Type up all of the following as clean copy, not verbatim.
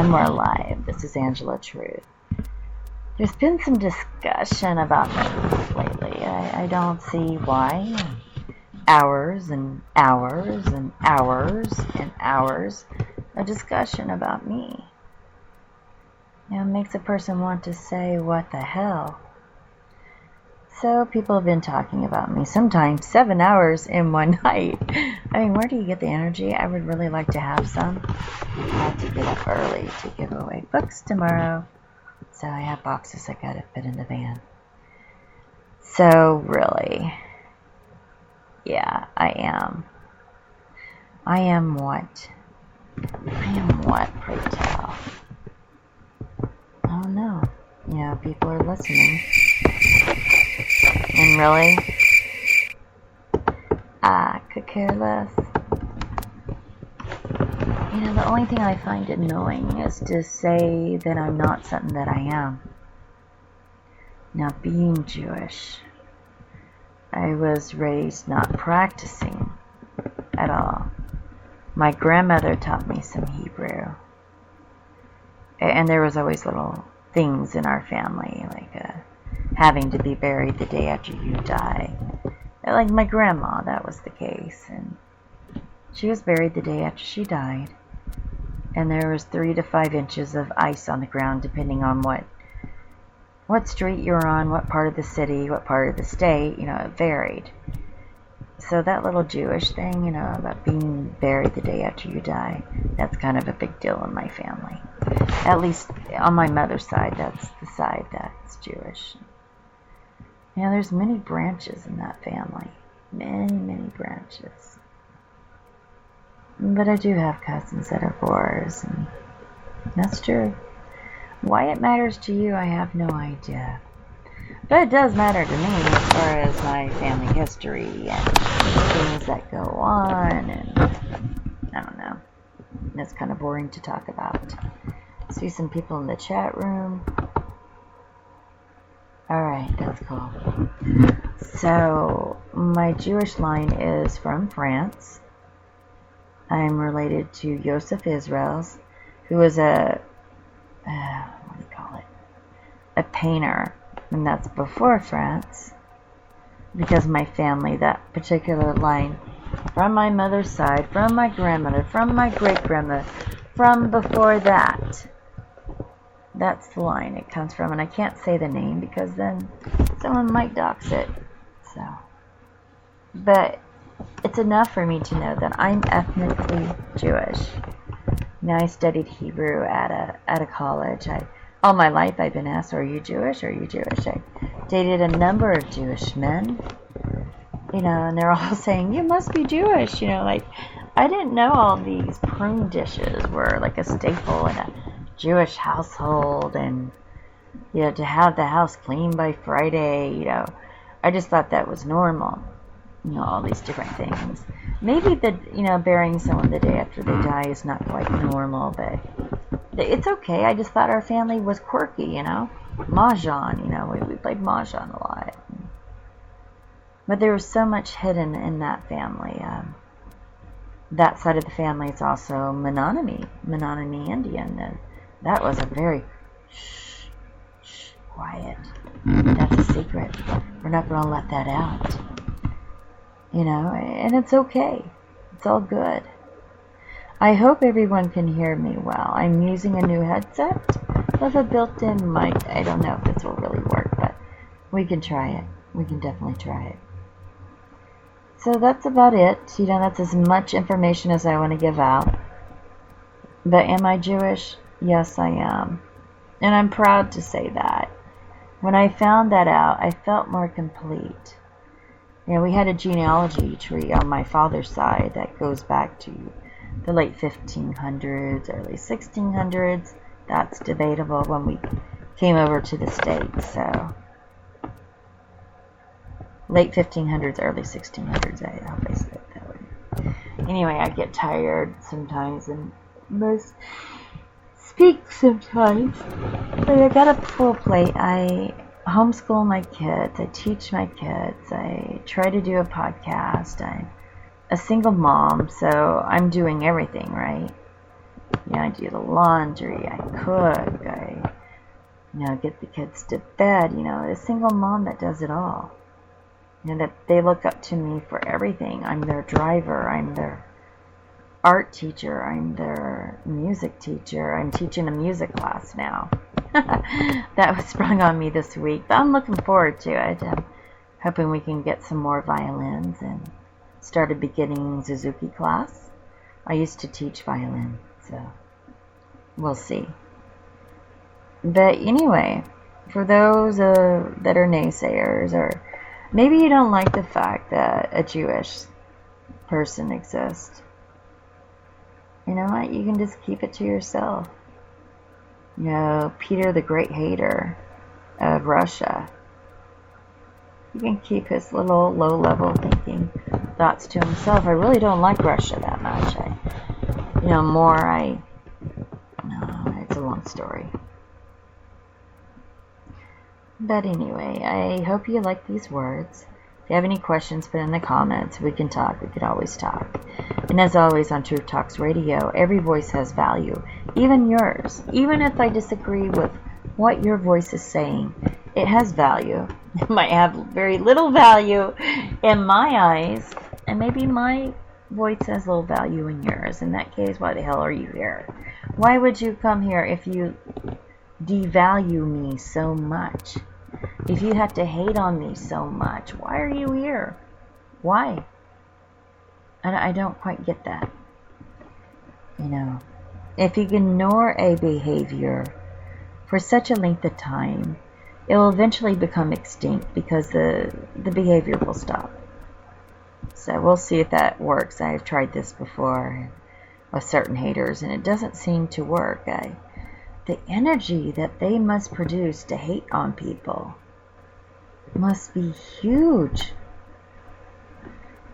and we're live. This is Angela Truth. There's been some discussion about me lately. I don't see why. Hours and hours and hours and hours of discussion about me. It makes a person want to say, what the hell? So people have been talking about me, sometimes 7 hours in one night. I mean, where do you get the energy? I would really like to have some. I have to get up early to give away books tomorrow. So I have boxes I gotta fit in the van. So really, yeah, I am. I am what? I am what, pray tell? Oh no. People are listening. And really, I could care less. The only thing I find annoying is to say that I'm not something that I am. Now, being Jewish, I was raised not practicing at all. My grandmother taught me some Hebrew. And there was always little things in our family, like having to be buried the day after you die. Like my grandma, that was the case. And she was buried the day after she died. And there was 3 to 5 inches of ice on the ground, depending on what street you were on, what part of the city, what part of the state, it varied. So that little Jewish thing, about being buried the day after you die, that's kind of a big deal in my family. At least on my mother's side, that's the side that's Jewish. There's many branches in that family. Many, many branches. But I do have cousins that are Boers, and that's true. Why it matters to you, I have no idea. But it does matter to me as far as my family history and things that go on, and I don't know. It's kind of boring to talk about. See some people in the chat room. Alright, that's cool. So, my Jewish line is from France. I'm related to Yosef Israels, who was a painter, and that's before France, because my family, that particular line, from my mother's side, from my grandmother, from my great-grandmother, from before that, that's the line it comes from, and I can't say the name because then someone might dox it. But it's enough for me to know that I'm ethnically Jewish. I studied Hebrew at a college. All my life I've been asked, are you Jewish? Are you Jewish? I dated a number of Jewish men, and they're all saying, you must be Jewish, I didn't know all these prune dishes were like a staple in a Jewish household, and, to have the house clean by Friday, I just thought that was normal, all these different things. Maybe burying someone the day after they die is not quite normal, but it's okay. I just thought our family was quirky, Mahjong, we played Mahjong a lot. But there was so much hidden in that family. That side of the family is also Menominee Indian, and that was a very quiet. That's a secret. We're not going to let that out. And it's okay. It's all good. I hope everyone can hear me well. I'm using a new headset with a built-in mic. I don't know if this will really work, but we can try it. We can definitely try it. So that's about it. That's as much information as I want to give out. But am I Jewish? Yes, I am. And I'm proud to say that. When I found that out, I felt more complete. We had a genealogy tree on my father's side that goes back to the late 1500s, early 1600s. That's debatable when we came over to the States, so late 1500s, early 1600s, I hope I said that way. Anyway, I get tired sometimes and must speak sometimes, but I got a full plate. I homeschool my kids, I teach my kids, I try to do a podcast, I'm a single mom, so I'm doing everything, right? I do the laundry, I cook, I get the kids to bed, a single mom that does it all. That they look up to me for everything. I'm their driver, I'm their art teacher, I'm their music teacher. I'm teaching a music class now. That was sprung on me this week, but I'm looking forward to it. I'm hoping we can get some more violins and start a beginning Suzuki class. I used to teach violin, so we'll see. But anyway, for those that are naysayers, or maybe you don't like the fact that a Jewish person exists, you know what? You can just keep it to yourself. Peter the Great Hater of Russia, he can keep his little low-level thinking thoughts to himself. I really don't like Russia that much. It's a long story. But anyway, I hope you like these words. If you have any questions, put in the comments. We can talk. We could always talk. And as always on Truth Talks Radio, every voice has value, even yours. Even if I disagree with what your voice is saying, it has value. It might have very little value in my eyes, and maybe my voice has little value in yours. In that case, why the hell are you here? Why would you come here if you devalue me so much? If you have to hate on me so much, why are you here? Why? And I don't quite get that. If you ignore a behavior for such a length of time, it will eventually become extinct because the behavior will stop. So we'll see if that works. I've tried this before with certain haters, and it doesn't seem to work. The energy that they must produce to hate on people must be huge.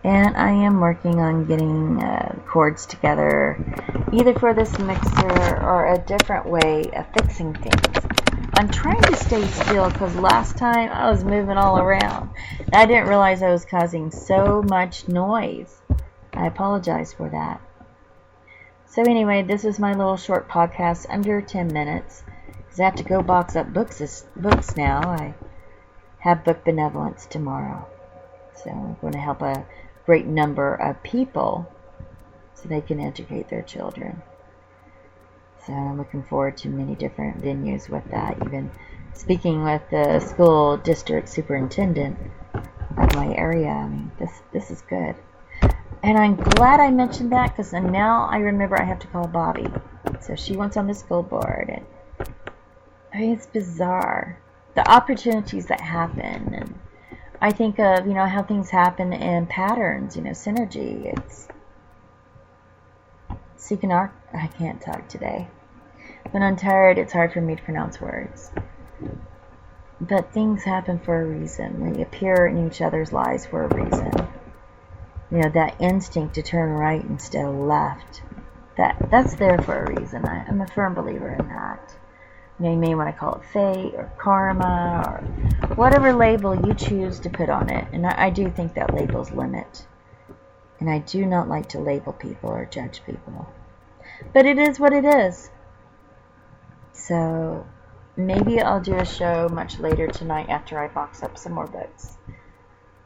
And I am working on getting cords together, either for this mixer or a different way of fixing things. I'm trying to stay still because last time I was moving all around. I didn't realize I was causing so much noise. I apologize for that. So anyway, this is my little short podcast, under 10 minutes. Because I have to go box up books now. I have book benevolence tomorrow. So I'm going to help a great number of people so they can educate their children. So I'm looking forward to many different venues with that. Even speaking with the school district superintendent of my area. This is good. And I'm glad I mentioned that, because now I remember I have to call Bobby. So she wants on the school board. And it's bizarre. The opportunities that happen. And I think of, how things happen in patterns, synergy. It's seeking our... I can't talk today. When I'm tired, it's hard for me to pronounce words. But things happen for a reason. We appear in each other's lives for a reason. That instinct to turn right instead of left. That's there for a reason. I'm a firm believer in that. You may want to call it fate or karma or whatever label you choose to put on it. And I do think that labels limit. And I do not like to label people or judge people. But it is what it is. So maybe I'll do a show much later tonight after I box up some more books.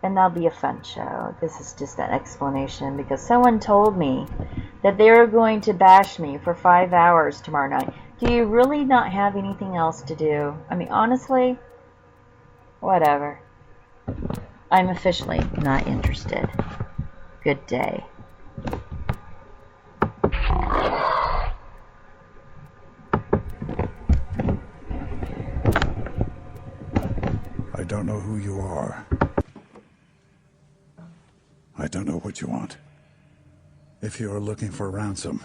And that'll be a fun show. This is just an explanation because someone told me that they were going to bash me for 5 hours tomorrow night. Do you really not have anything else to do? Honestly, whatever. I'm officially not interested. Good day. I don't know who you are. I don't know what you want. If you are looking for ransom,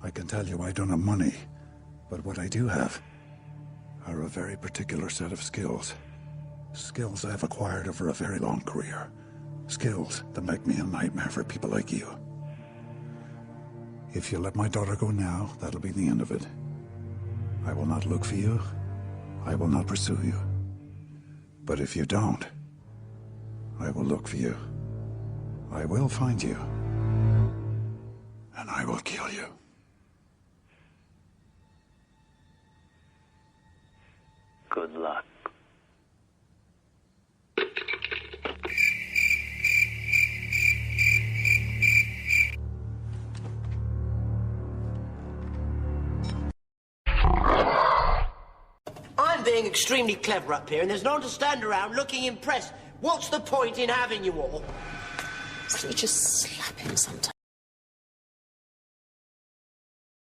I can tell you I don't have money. But what I do have are a very particular set of skills. Skills I've acquired over a very long career. Skills that make me a nightmare for people like you. If you let my daughter go now, that'll be the end of it. I will not look for you. I will not pursue you. But if you don't, I will look for you. I will find you. And I will kill you. Good luck. I'm being extremely clever up here, and there's no one to stand around looking impressed. What's the point in having you all? So you just slap him sometimes.